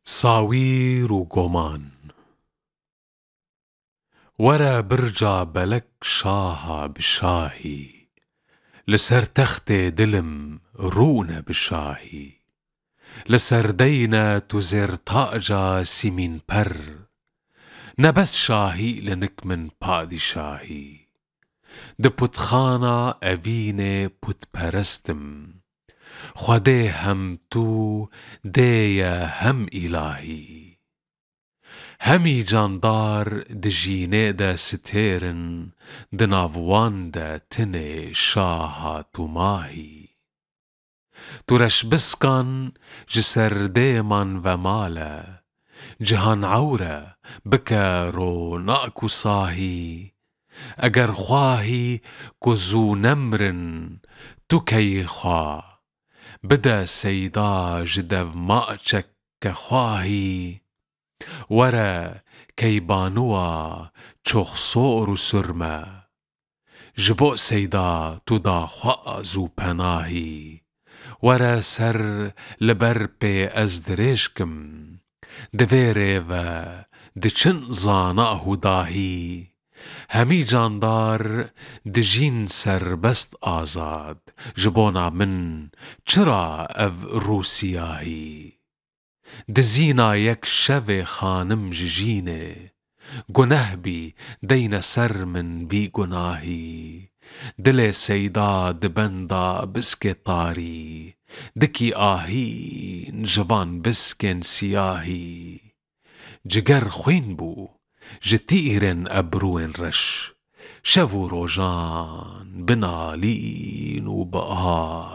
صاوير وقومان ورا برجع بلك شاها بشاهي لسر تختي دلم رونا بشاهي لسر دينا تزر طاجا سيمين بر نبس شاهي لنك من پادشاهي د پتخانا اوینه پت پرستم خواده هم تو دیه هم الهی همی جاندار د جینه ده ستیرن د ناوان ده تنه شاها تو ماهی تو رش بسکان جسر دیمان و ماله جهان عوره بکرو ناکو صاهی اگر خواهی کزو نمرن تو کی خواه بده سیدا جدو ماچک خواهی ورا کی بانوا چخ صور و سرمه جبو سیدا تو دا خوازو پناهی ورا سر لبر پی از درشکم دویره و دچن زانه داهی همی جاندار دجین سربست آزاد جبونا من چرا او روسیاهی دزینا یک شو خانم ججینه گنه بی دین سر من بی گناهی دل سیدا دبندا بسک طاری دکی آهین جوان بسکن سیاهی جگر خوین بو جتیرن ابروین رش شو روجان بنالین و بآه